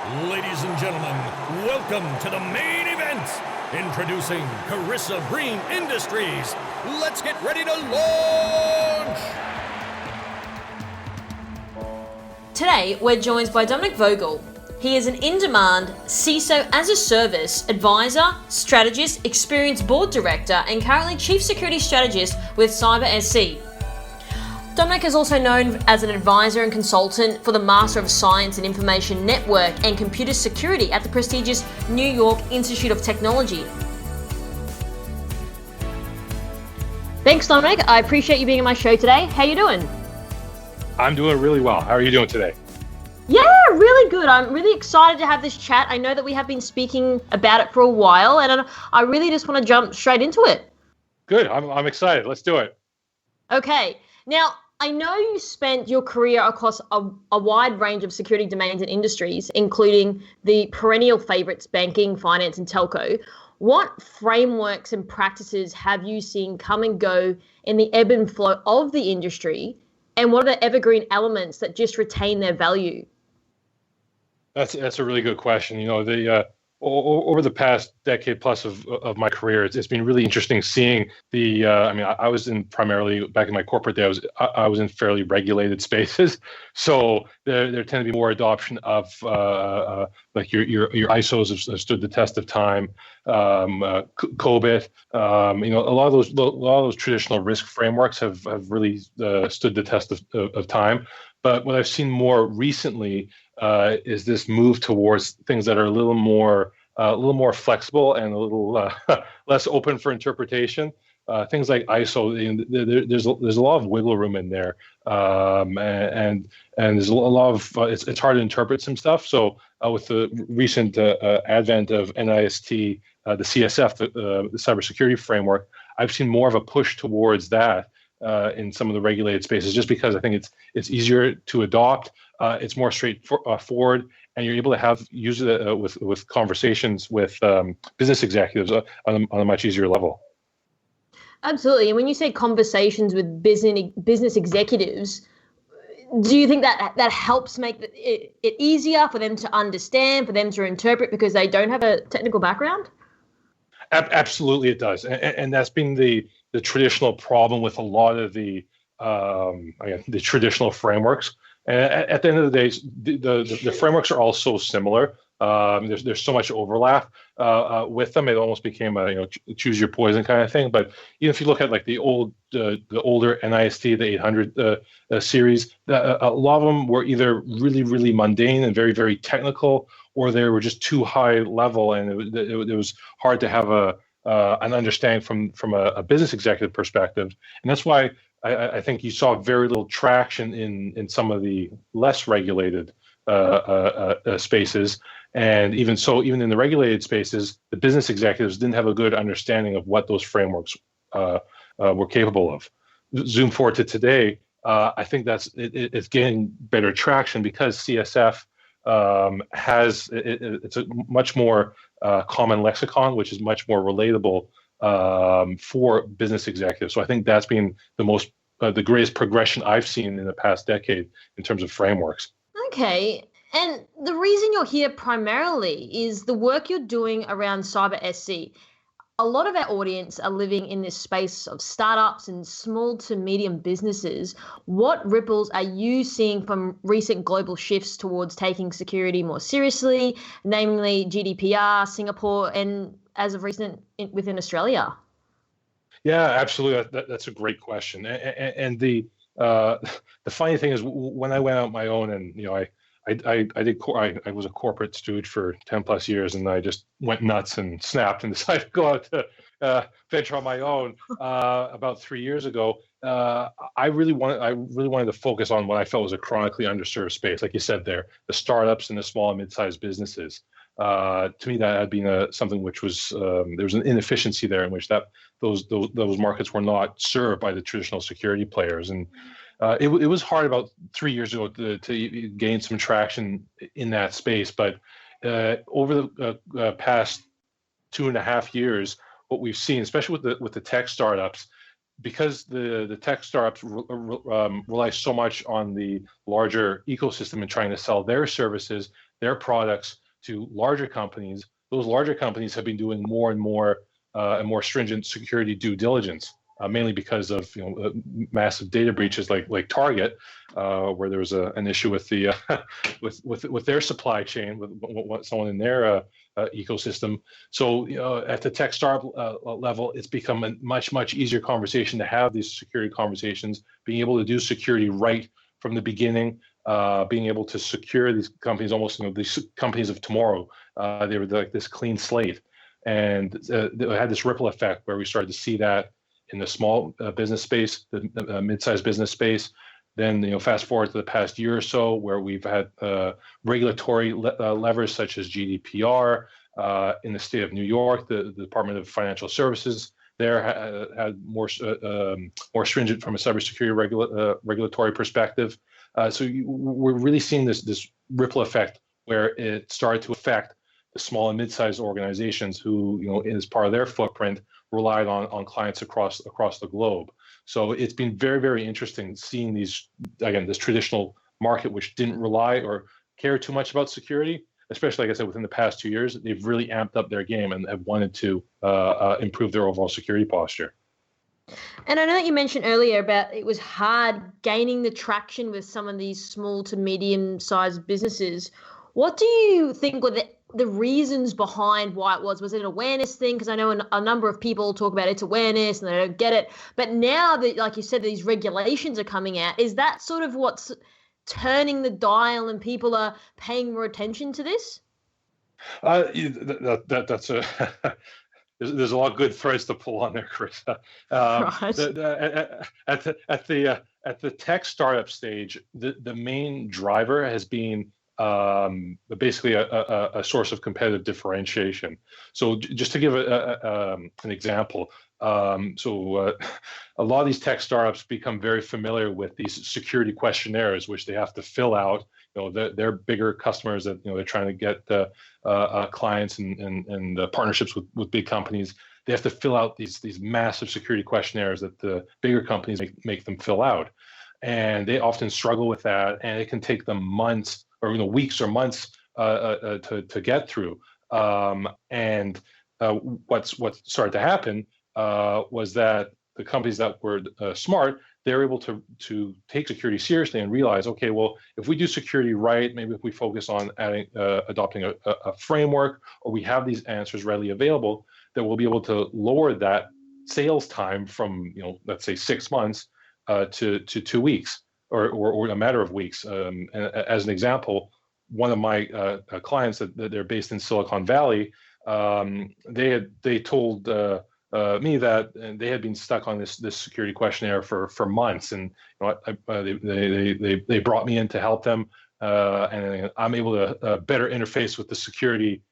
Ladies and gentlemen, welcome to the main event. Introducing Carissa Green Industries. Let's get ready to launch! Today, we're joined by Dominc Vogel. He is an in-demand CISO as a service advisor, strategist, experienced board director, and currently chief security strategist with CyberSC. Dominic is also known as an advisor and consultant for the Master of Science in Information Network and Computer Security at the prestigious New York Institute of Technology. Thanks, Dominic. I appreciate you being on my show today. How you doing? I'm doing really well. How are you doing today? Yeah, really good. I'm really excited to have this chat. I know that we have been speaking about it for a while, and I really just want to jump straight into it. Good. I'm excited. Let's do it. Okay. Now, I know you spent your career across a wide range of security domains and industries, including the perennial favorites, banking, finance, and telco. What frameworks and practices have you seen come and go in the ebb and flow of the industry? And what are the evergreen elements that just retain their value? That's a really good question. You know, over the past decade plus of my career, it's been really interesting seeing the. I was in primarily back in my corporate day. I was in fairly regulated spaces, so there tended to be more adoption of like your ISOs have stood the test of time, COBIT. A lot of those traditional risk frameworks have really stood the test of time. But what I've seen more recently is this move towards things that are a little more flexible and a little less open for interpretation. Things like ISO, there's a lot of wiggle room in there, and there's a lot of it's hard to interpret some stuff. So with the recent advent of NIST, the CSF, the cybersecurity framework, I've seen more of a push towards that. In some of the regulated spaces, just because I think it's easier to adopt, it's more straightforward, and you're able to use it with conversations with business executives on a much easier level. Absolutely. And when you say conversations with business executives, do you think that helps make it easier for them to understand, for them to interpret, because they don't have a technical background? Absolutely, it does, and that's been the traditional problem with a lot of the traditional frameworks. And at the end of the day, the frameworks are all so similar. There's so much overlap with them. It almost became a choose your poison kind of thing. But even if you look at like the older NIST, the 800 series, a lot of them were either really, really mundane and very, very technical, or they were just too high level, and it was hard to have an understanding from a business executive perspective. And that's why I think you saw very little traction in some of the less regulated spaces. And even in the regulated spaces, the business executives didn't have a good understanding of what those frameworks were capable of. Zoom forward to today, I think it's getting better traction because CSF it's a much more common lexicon, which is much more relatable for business executives. So I think that's been the greatest progression I've seen in the past decade in terms of frameworks. Okay. And the reason you're here primarily is the work you're doing around CyberSC. A lot of our audience are living in this space of startups and small to medium businesses. What ripples are you seeing from recent global shifts towards taking security more seriously, namely GDPR, Singapore, and as of recent within Australia? Yeah, absolutely. That's a great question. And the funny thing is, when I went out my own, and I was a corporate stooge for 10 plus years, and I just went nuts and snapped and decided to go out to venture on my own about 3 years ago. I really wanted to focus on what I felt was a chronically underserved space, like you said there, the startups and the small and mid-sized businesses. To me, that had been something which was there was an inefficiency there in which those markets were not served by the traditional security players, and it was hard about 3 years ago to gain some traction in that space. But over the past 2.5 years, what we've seen, especially with the tech startups, because the tech startups rely so much on the larger ecosystem and trying to sell their services, their products to larger companies. Those larger companies have been doing more and more stringent security due diligence, mainly because of massive data breaches like Target, where there was an issue with the with their supply chain, with someone in their ecosystem. So at the tech startup level, it's become a much easier conversation to have these security conversations, being able to do security right from the beginning, being able to secure these companies, almost these companies of tomorrow. They were like this clean slate, and they had this ripple effect where we started to see that in the small business space, the mid-sized business space. Then, fast forward to the past year or so, where we've had regulatory levers such as GDPR in the state of New York. The Department of Financial Services there had more stringent from a cybersecurity regulatory perspective. So we're really seeing this ripple effect where it started to affect the small and mid-sized organizations who, as part of their footprint, relied on clients across the globe. So it's been very, very interesting seeing this traditional market, which didn't rely or care too much about security, especially, like I said, within the past 2 years. They've really amped up their game and have wanted to improve their overall security posture. And I know that you mentioned earlier about it was hard gaining the traction with some of these small to medium-sized businesses. What do you think were the reasons behind why it was? Was it an awareness thing? Because I know a number of people talk about it's awareness and they don't get it. But now that, like you said, these regulations are coming out, is that sort of what's turning the dial and people are paying more attention to this? That's a there's a lot of good threads to pull on there, Chris. Right. At the tech startup stage, the main driver has been basically a source of competitive differentiation. So just to give an example, a lot of these tech startups become very familiar with these security questionnaires, which they have to fill out. They're bigger customers that they're trying to get clients and partnerships with big companies. They have to fill out these massive security questionnaires that the bigger companies make them fill out, and they often struggle with that, and it can take them months or weeks or months to get through. And what started to happen was that the companies that were smart, they were able to take security seriously and realize, okay, well, if we do security right, maybe if we focus on adopting a framework, or we have these answers readily available, that we'll be able to lower that sales time from let's say 6 months to 2 weeks. Or a matter of weeks. And as an example, one of my clients that they're based in Silicon Valley, they told me that they had been stuck on this security questionnaire for months, and they brought me in to help them, and I'm able to better interface with the security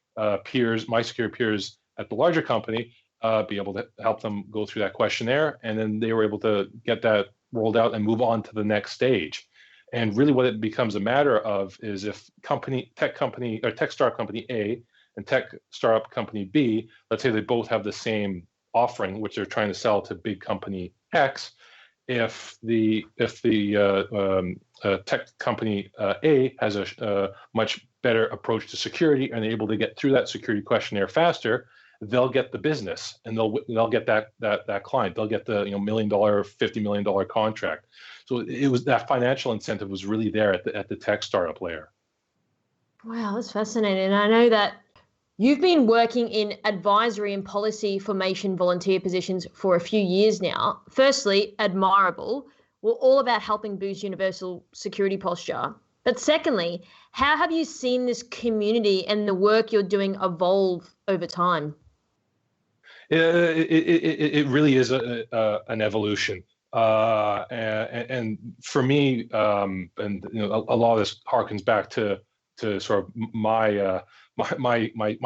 peers, my security peers at the larger company, be able to help them go through that questionnaire, and then they were able to get that rolled out and move on to the next stage. And really what it becomes a matter of is if tech startup company A and tech startup company B, let's say they both have the same offering, which they're trying to sell to big company X, if the tech company A has a much better approach to security and they're able to get through that security questionnaire faster, they'll get the business and they'll get that client. They'll get the $1 million, $50 million contract. So it was that financial incentive was really there at the tech startup layer. Wow, that's fascinating. And I know that you've been working in advisory and policy formation volunteer positions for a few years now. Firstly, admirable. We're all about helping boost universal security posture. But secondly, how have you seen this community and the work you're doing evolve over time? It really is an evolution, and for me, and a lot of this harkens back to sort of my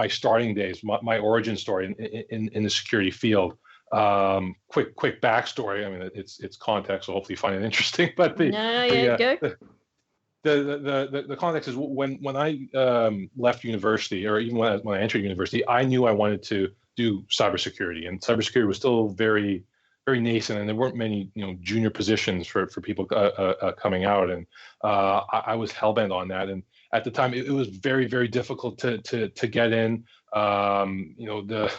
starting days, my origin story in the security field. Quick backstory. I mean, it's context, so hopefully you find it interesting. But Go. The context is when I left university, or even when I entered university, I knew I wanted to do cybersecurity, and cybersecurity was still very very nascent, and there weren't many junior positions for people coming out, and I was hellbent on that. And at the time, it was very, very difficult to get in. The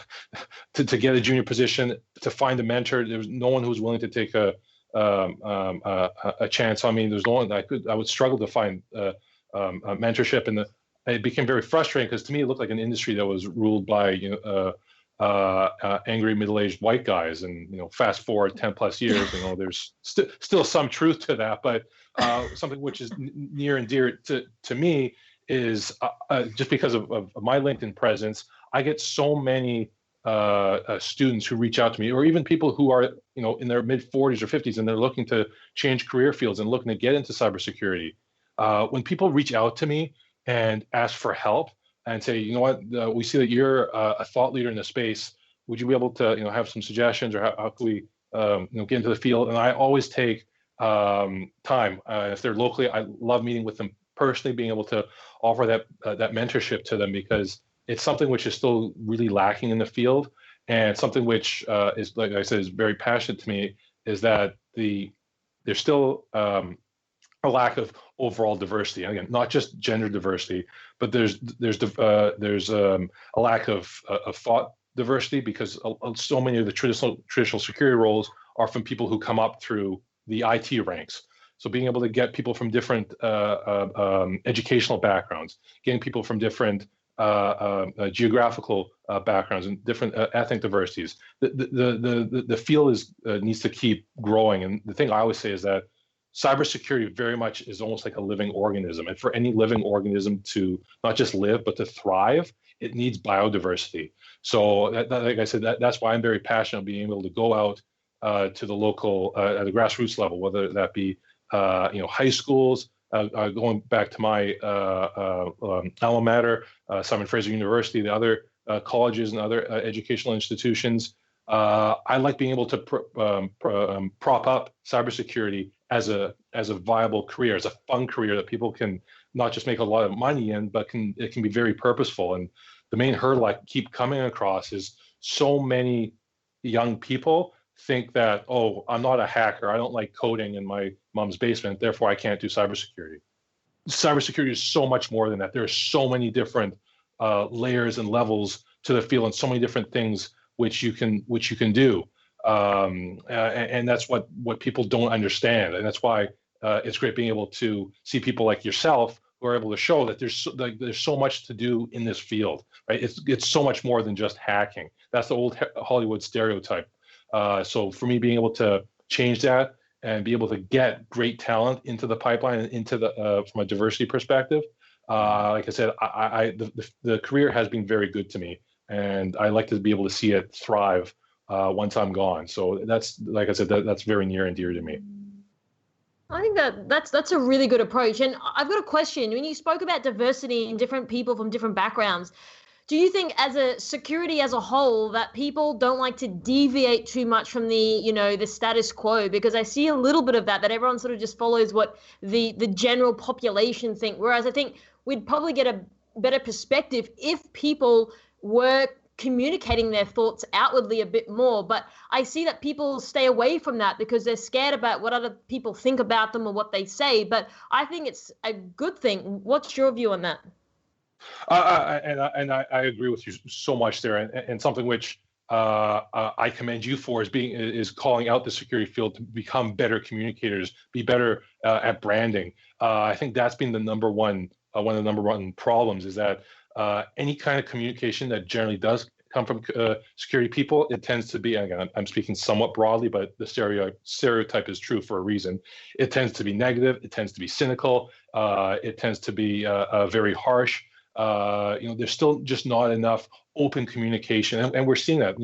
to get a junior position, to find a mentor. There was no one who was willing to take a chance on me. There's no one I would struggle to find a mentorship, and it became very frustrating because to me it looked like an industry that was ruled by angry middle-aged white guys. And fast forward 10 plus years, there's still some truth to that, but something which is near and dear to me is just because of my LinkedIn presence, I get so many students who reach out to me, or even people who are in their mid 40s or 50s, and they're looking to change career fields and looking to get into cybersecurity. When people reach out to me and ask for help and say, we see that you're a thought leader in the space. Would you be able to have some suggestions, or how can we get into the field? And I always take time. If they're locally, I love meeting with them personally, being able to offer that mentorship to them, because it's something which is still really lacking in the field, and something which is, like I said, is very passionate to me, is that there's still a lack of overall diversity. And again, not just gender diversity, but there's a lack of thought diversity, because so many of the traditional security roles are from people who come up through the IT ranks. So being able to get people from different educational backgrounds, getting people from different geographical backgrounds and different ethnic diversities, the field needs to keep growing. And the thing I always say is that cybersecurity very much is almost like a living organism. And for any living organism to not just live, but to thrive, it needs biodiversity. So like I said, that's why I'm very passionate about being able to go out to the local, at the grassroots level, whether that be high schools, going back to my alma mater, Simon Fraser University, the other colleges and other educational institutions. I like being able to prop up cybersecurity as a viable career, as a fun career that people can not just make a lot of money in, but it can be very purposeful. And the main hurdle I keep coming across is so many young people think that, oh, I'm not a hacker, I don't like coding in my mom's basement, therefore I can't do cybersecurity. Cybersecurity is so much more than that. There are so many different layers and levels to the field, and so many different things which you can do, and that's what people don't understand. And that's why it's great being able to see people like yourself who are able to show that there's so much to do in this field, right? It's so much more than just hacking. That's the old Hollywood stereotype. So for me, being able to change that and be able to get great talent into the pipeline and into from a diversity perspective, like I said, the career has been very good to me, and I like to be able to see it thrive once I'm gone. So that's, like I said, that's very near and dear to me. I think that's a really good approach. And I've got a question. When you spoke about diversity and different people from different backgrounds, do you think as a security as a whole that people don't like to deviate too much from the status quo? Because I see a little bit of that everyone sort of just follows what the general population think. Whereas I think we'd probably get a better perspective if people were communicating their thoughts outwardly a bit more. But I see that people stay away from that because they're scared about what other people think about them or what they say. But I think it's a good thing. What's your view on that? And I agree with you so much there, and something which I commend you for is calling out the security field to become better communicators, be better at branding. I think that's been the number one one of the number one problems, is that any kind of communication that generally does come from security people, it tends to be, again, I'm speaking somewhat broadly, but the stereotype is true for a reason. It tends to be negative. It tends to be cynical. It tends to be very harsh. There's still just not enough open communication, and we're seeing that.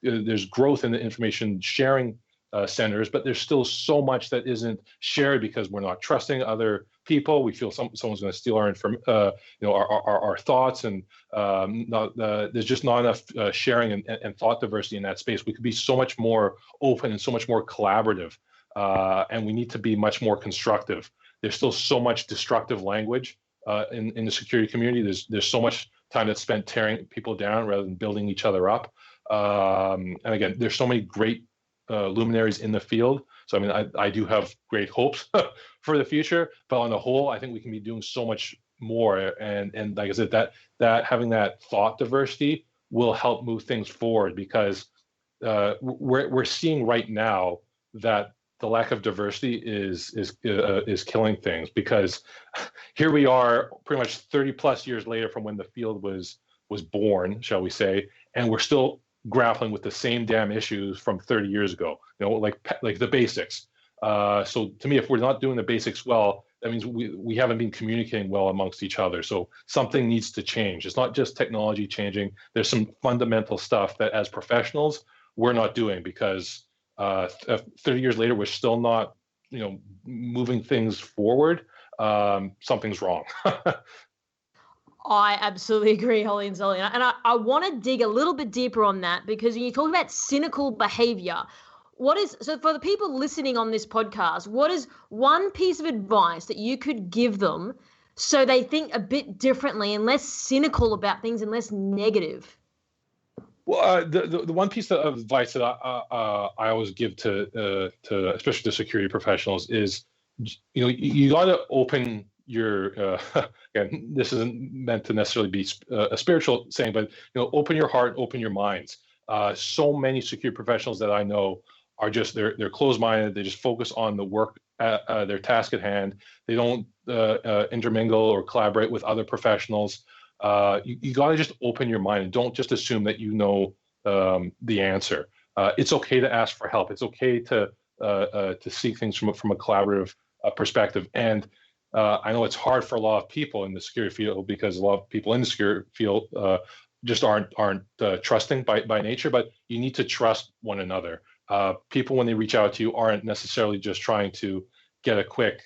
There's growth in the information sharing centers, but there's still so much that isn't shared because we're not trusting other people. We feel someone's going to steal our our thoughts, and there's just not enough sharing and thought diversity in that space. We could be so much more open and so much more collaborative, and we need to be much more constructive. There's still so much destructive language in the security community. There's so much time that's spent tearing people down rather than building each other up. And again, there's so many great luminaries in the field. So I mean, I do have great hopes for the future, but on the whole, I think we can be doing so much more. And like I said, that having that thought diversity will help move things forward, because we're seeing right now that the lack of diversity is killing things, because here we are pretty much 30 plus years later from when the field was born, shall we say, and we're still grappling with the same damn issues from 30 years ago, like the basics. So to me, if we're not doing the basics well, that means we haven't been communicating well amongst each other. So something needs to change. It's not just technology changing. There's some fundamental stuff that as professionals, we're not doing, because 30 years later, we're still not, moving things forward. Something's wrong. I absolutely agree, Holly and Zoe. And I want to dig a little bit deeper on that, because when you talk about cynical behavior, so for the people listening on this podcast, what is one piece of advice that you could give them so they think a bit differently and less cynical about things and less negative? Well, the one piece of advice that I always give to especially the security professionals is, you got to open your again, this isn't meant to necessarily be a spiritual saying, but open your heart, open your minds. So many security professionals that I know are just they're closed-minded. They just focus on the work, their task at hand. They don't intermingle or collaborate with other professionals. You got to just open your mind and don't just assume that you know the answer. It's okay to ask for help. It's okay to see things from a collaborative perspective. And I know it's hard for a lot of people in the security field, because a lot of people in the security field just aren't trusting by nature. But you need to trust one another. People, when they reach out to you, aren't necessarily just trying to get a quick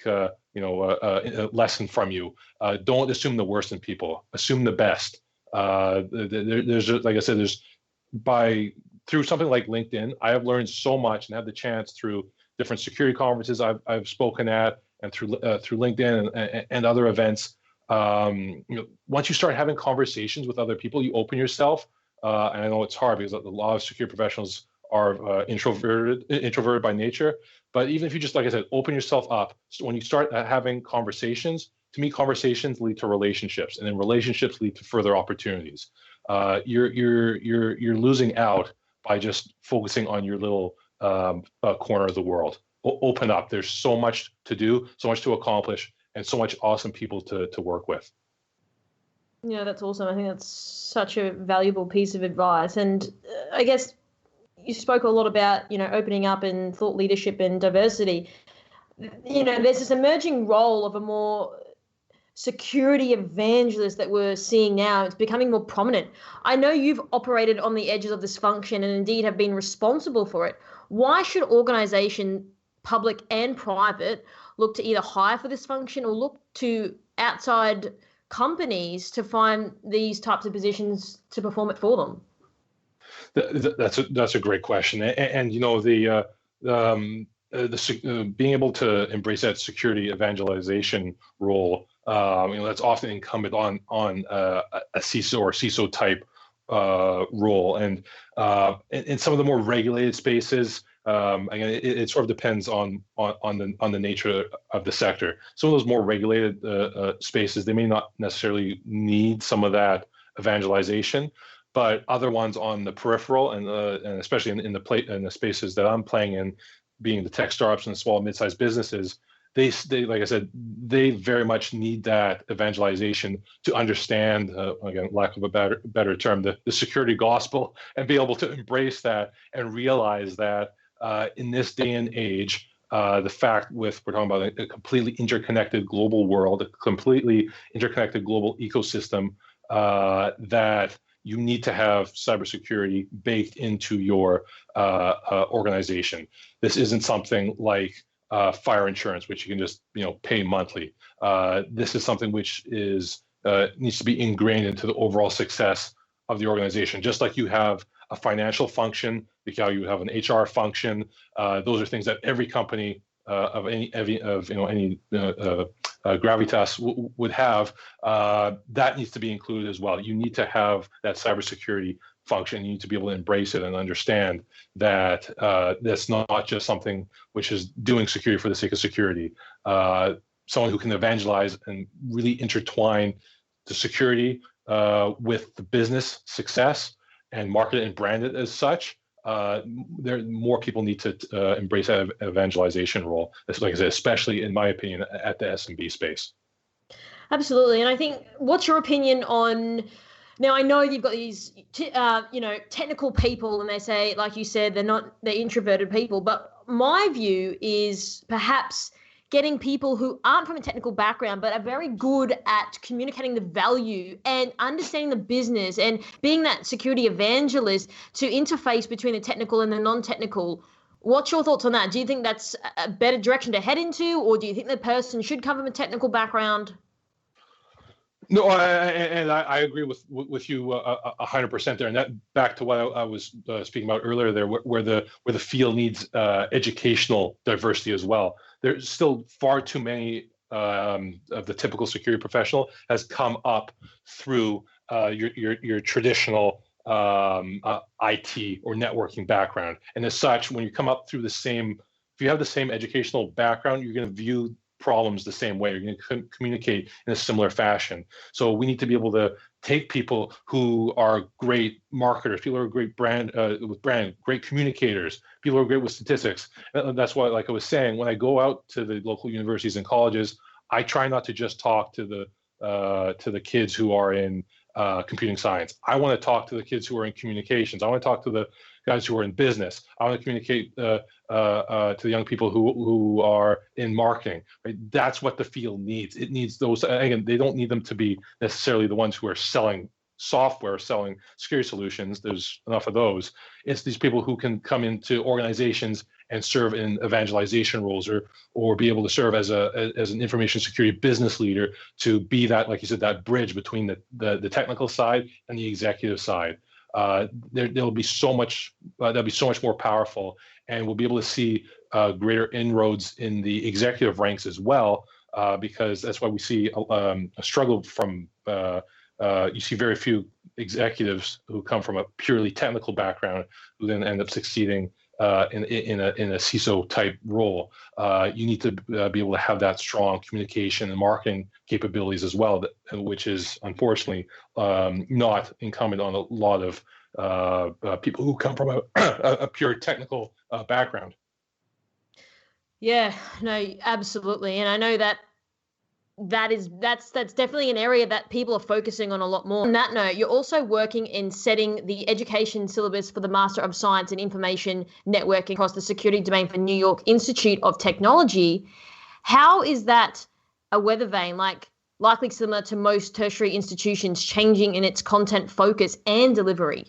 lesson from you. Don't assume the worst in people. Assume the best. There's, like I said, through something like LinkedIn, I have learned so much and had the chance through different security conferences I've spoken at, and through LinkedIn and other events. Once you start having conversations with other people, you open yourself. And I know it's hard because a lot of security professionals are introverted by nature. But even if you just, like I said, open yourself up, so when you start having conversations, to me, conversations lead to relationships, and then relationships lead to further opportunities. You're losing out by just focusing on your little corner of the world. Open up. There's so much to do, so much to accomplish, and so much awesome people to work with. Yeah, that's awesome. I think that's such a valuable piece of advice. And I guess you spoke a lot about, opening up and thought leadership and diversity. There's this emerging role of a more security evangelist that we're seeing now. It's becoming more prominent. I know you've operated on the edges of this function and indeed have been responsible for it. Why should organizations, public and private, look to either hire for this function or look to outside companies to find these types of positions to perform it for them? That's a great question, and being able to embrace that security evangelization role, that's often incumbent on a CISO or CISO type role, and in some of the more regulated spaces, again, it sort of depends on the nature of the sector. Some of those more regulated spaces, they may not necessarily need some of that evangelization, but other ones on the peripheral, and especially in the spaces that I'm playing in, being the tech startups and the small and mid-sized businesses, they like I said, they very much need that evangelization to understand, again, lack of a better term, the security gospel, and be able to embrace that and realize that in this day and age, the fact we're talking about a completely interconnected global world, a completely interconnected global ecosystem, that you need to have cybersecurity baked into your organization. This isn't something like fire insurance, which you can just pay monthly. This is something which needs to be ingrained into the overall success of the organization. Just like you have a financial function, like how you have an HR function. Those are things that every company of any gravitas would have. That needs to be included as well. You need to have that cybersecurity function. You need to be able to embrace it and understand that that's not just something which is doing security for the sake of security. Someone who can evangelize and really intertwine the security with the business success and market it and brand it as such. More people need to embrace that evangelization role. That's, like I said, especially in my opinion, at the SMB space. Absolutely. And I think, what's your opinion on, now I know you've got these, technical people, and they say, like you said, they're introverted people, but my view is perhaps getting people who aren't from a technical background, but are very good at communicating the value and understanding the business and being that security evangelist to interface between the technical and the non-technical. What's your thoughts on that? Do you think that's a better direction to head into, or do you think the person should come from a technical background? No, I agree with you 100% there, and that back to what I was speaking about earlier there, where the field needs educational diversity as well. There's still far too many of the typical security professional has come up through your traditional IT or networking background, and as such, when you come up through if you have the same educational background, you're going to view problems the same way. You're going to communicate in a similar fashion. So we need to be able to take people who are great marketers, people who are great great communicators, people who are great with statistics. And that's why, like I was saying, when I go out to the local universities and colleges, I try not to just talk to the kids who are in computing science. I want to talk to the kids who are in communications. I want to talk to the guys who are in business. I want to communicate to the young people who are in marketing. Right? That's what the field needs. It needs those. Again, they don't need them to be necessarily the ones who are selling software, selling security solutions. There's enough of those. It's these people who can come into organizations and serve in evangelization roles, or be able to serve as an information security business leader, to be that, like you said, that bridge between the technical side and the executive side. There'll be so much that'll be so much more powerful, and we'll be able to see greater inroads in the executive ranks as well, because that's why we see a struggle from you see very few executives who come from a purely technical background who then end up succeeding in a CISO type role. You need to be able to have that strong communication and marketing capabilities as well, which is unfortunately not incumbent on a lot of people who come from a pure technical background. Yeah, no, absolutely. And I know that's definitely an area that people are focusing on a lot more. On that note, you're also working in setting the education syllabus for the Master of Science in Information Networking across the security domain for New York Institute of Technology. How is that a weather vane, likely similar to most tertiary institutions, changing in its content focus and delivery?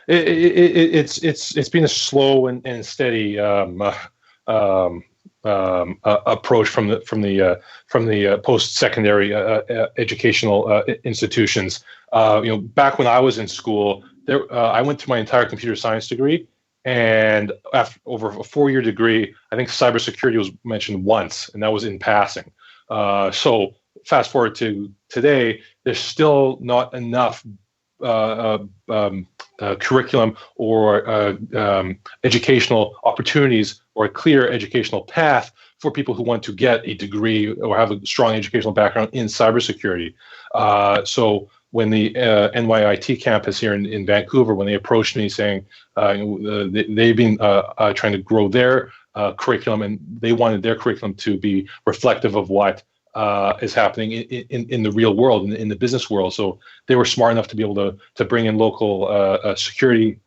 It's been a slow and steady approach from the post-secondary educational institutions. Back when I was in school, I went through my entire computer science degree, and over a 4-year degree, I think cybersecurity was mentioned once, and that was in passing. So fast forward to today, there's still not enough curriculum or educational opportunities or a clear educational path for people who want to get a degree or have a strong educational background in cybersecurity. So when the NYIT campus here in Vancouver, when they approached me saying they've been trying to grow their curriculum, and they wanted their curriculum to be reflective of what is happening in the real world, in the business world. So they were smart enough to be able to bring in local security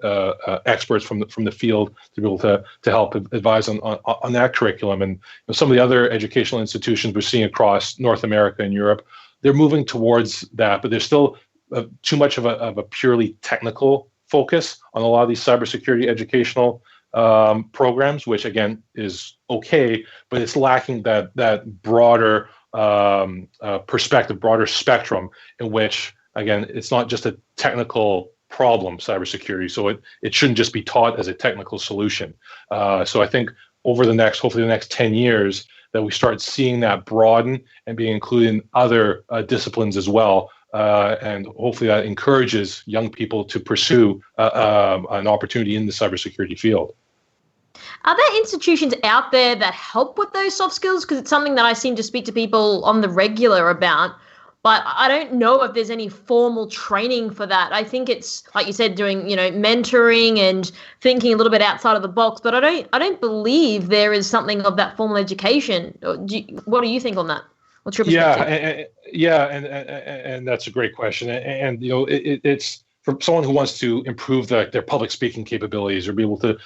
experts from the field to be able to help advise on that curriculum. And some of the other educational institutions we're seeing across North America and Europe, they're moving towards that, but there's still too much of a purely technical focus on a lot of these cybersecurity educational programs, which again is okay, but it's lacking that broader perspective, broader spectrum, in which, again, it's not just a technical problem, cybersecurity, so it shouldn't just be taught as a technical solution. So I think over hopefully the next 10 years, that we start seeing that broaden and being included in other disciplines as well. And hopefully that encourages young people to pursue an opportunity in the cybersecurity field. Are there institutions out there that help with those soft skills? Because it's something that I seem to speak to people on the regular about, but I don't know if there's any formal training for that. I think it's, like you said, doing, mentoring and thinking a little bit outside of the box, but I don't believe there is something of that formal education. What do you think on that? What's your perspective? And that's a great question. And it's for someone who wants to improve their public speaking capabilities or be able to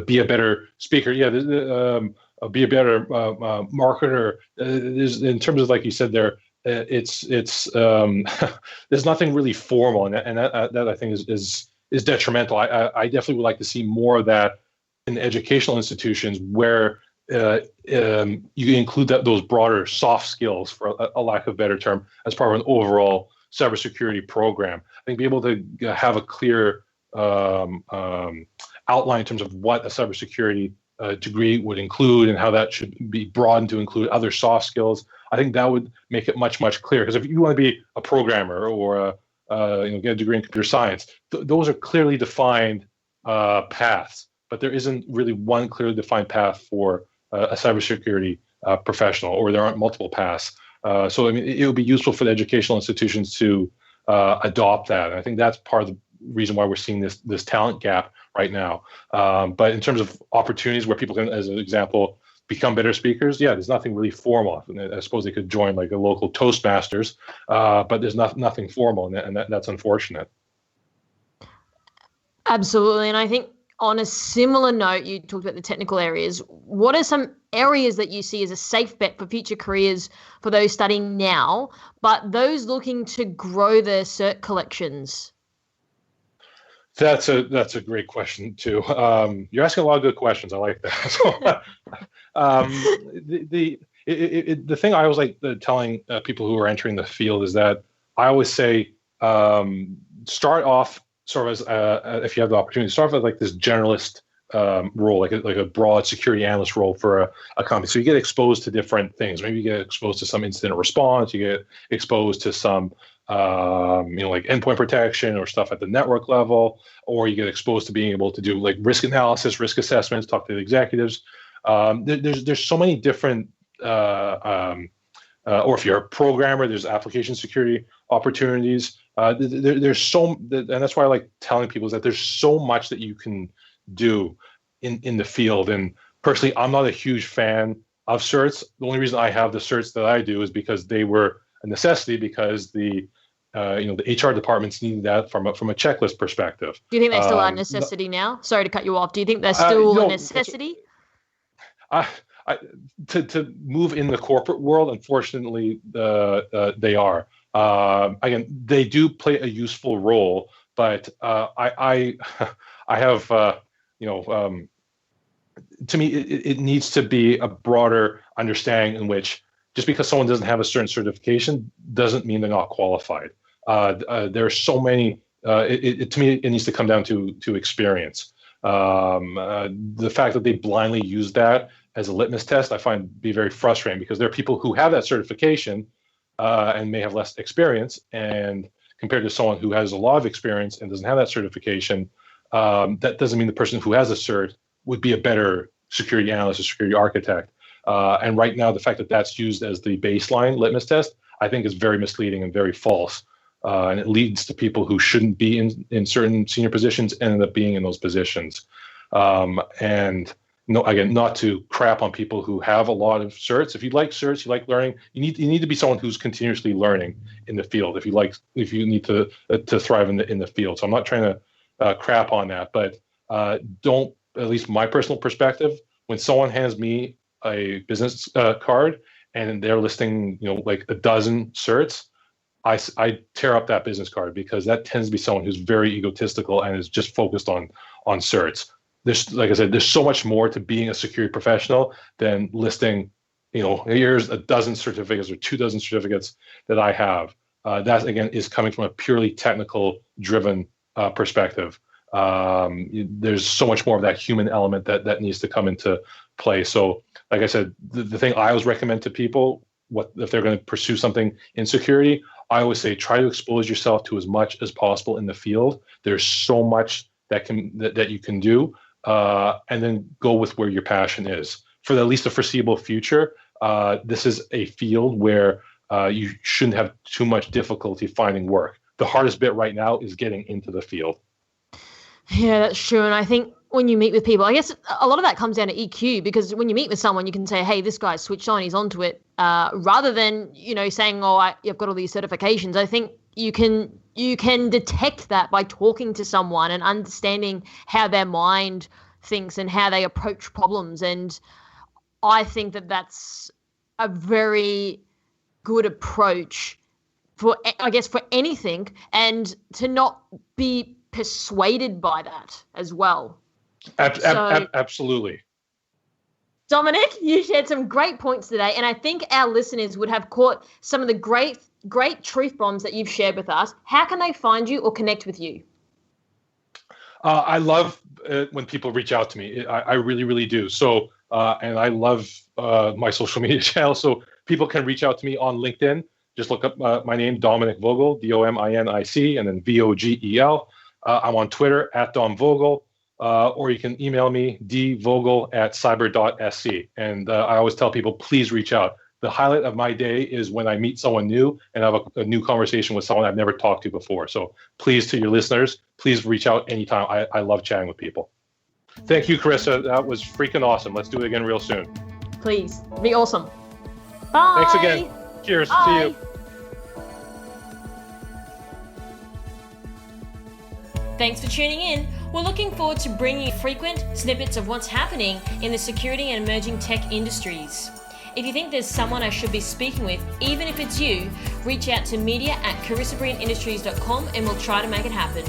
be a better speaker. Be a better marketer. In terms of, like you said there, it's there's nothing really formal, and that I think is detrimental. I definitely would like to see more of that in educational institutions where you include those broader soft skills, for a lack of a better term, as part of an overall cybersecurity program. I think be able to have a clear outline in terms of what a cybersecurity degree would include and how that should be broadened to include other soft skills. I think that would make it much, much clearer. Because if you want to be a programmer or get a degree in computer science, those are clearly defined paths. But there isn't really one clearly defined path for a cybersecurity professional, or there aren't multiple paths. So I mean, it would be useful for the educational institutions to adopt that. And I think that's part of the reason why we're seeing this talent gap right now. But in terms of opportunities where people can, as an example, become better speakers, there's nothing really formal. I suppose they could join like a local Toastmasters, but there's nothing formal, and that's unfortunate. Absolutely. And I think on a similar note, you talked about the technical areas. What are some areas that you see as a safe bet for future careers for those studying now, but those looking to grow their cert collections? That's a great question too. You're asking a lot of good questions. I like that. So, the thing I always like telling people who are entering the field is that I always say start off sort of as if you have the opportunity, start off as like this generalist role, like a broad security analyst role for a company. So you get exposed to different things. Maybe you get exposed to some incident response. You get exposed to some like endpoint protection or stuff at the network level, or you get exposed to being able to do like risk analysis, risk assessments, talk to the executives. There's so many different, or if you're a programmer, there's application security opportunities. There's so, and that's why I like telling people is that there's so much that you can do in the field. And personally, I'm not a huge fan of certs. The only reason I have the certs that I do is because they were a necessity, because the HR departments needed that from a checklist perspective. Do you think they still are a necessity now? Sorry to cut you off. Do you think they're still a necessity? To move in the corporate world, unfortunately, they are. Again, they do play a useful role, but I have to me it needs to be a broader understanding in which just because someone doesn't have a certain certification doesn't mean they're not qualified. There are so many. To me, it needs to come down to experience. The fact that they blindly use that as a litmus test, I find be very frustrating, because there are people who have that certification and may have less experience, and compared to someone who has a lot of experience and doesn't have that certification, that doesn't mean the person who has a cert would be a better security analyst or security architect. And right now, the fact that that's used as the baseline litmus test, I think is very misleading and very false. And it leads to people who shouldn't be in certain senior positions end up being in those positions. And again, not to crap on people who have a lot of certs. If you like certs, you like learning, you need to be someone who's continuously learning in the field. If you need to thrive in the field. So I'm not trying to crap on that, but don't, at least my personal perspective, when someone hands me a business card and they're listing like a dozen certs, I tear up that business card, because that tends to be someone who's very egotistical and is just focused on certs. There's, like I said, there's so much more to being a security professional than listing, here's a dozen certificates or 24 certificates that I have. That again is coming from a purely technical driven perspective. There's so much more of that human element that needs to come into play. So like I said, the thing I always recommend to people, what if they're going to pursue something in security, I always say try to expose yourself to as much as possible in the field. There's so much that you can do, and then go with where your passion is. For at least the foreseeable future, this is a field where you shouldn't have too much difficulty finding work. The hardest bit right now is getting into the field. Yeah, that's true. And I think when you meet with people, I guess a lot of that comes down to EQ, because when you meet with someone, you can say, hey, this guy's switched on, he's onto it, rather than, saying, oh, I've got all these certifications. I think you can detect that by talking to someone and understanding how their mind thinks and how they approach problems. And I think that that's a very good approach for anything, and to not be persuaded by that as well. Absolutely. Dominic, you shared some great points today, and I think our listeners would have caught some of the great truth bombs that you've shared with us. How can they find you or connect with you? I love when people reach out to me. I really, really do. So, and I love my social media channel. So people can reach out to me on LinkedIn. Just look up my name, Dominic Vogel, Dominic, and then Vogel. I'm on Twitter @Dom Vogel, or you can email me dvogel@cyber.sc. And I always tell people, please reach out. The highlight of my day is when I meet someone new and have a new conversation with someone I've never talked to before. So please, to your listeners, please reach out anytime. I love chatting with people. Thank you, Carissa. That was freaking awesome. Let's do it again real soon. Please. Be awesome. Bye. Thanks again. Cheers. Bye. See you. Thanks for tuning in. We're looking forward to bringing you frequent snippets of what's happening in the security and emerging tech industries. If you think there's someone I should be speaking with, even if it's you, reach out to media@carissabrianindustries.com and we'll try to make it happen.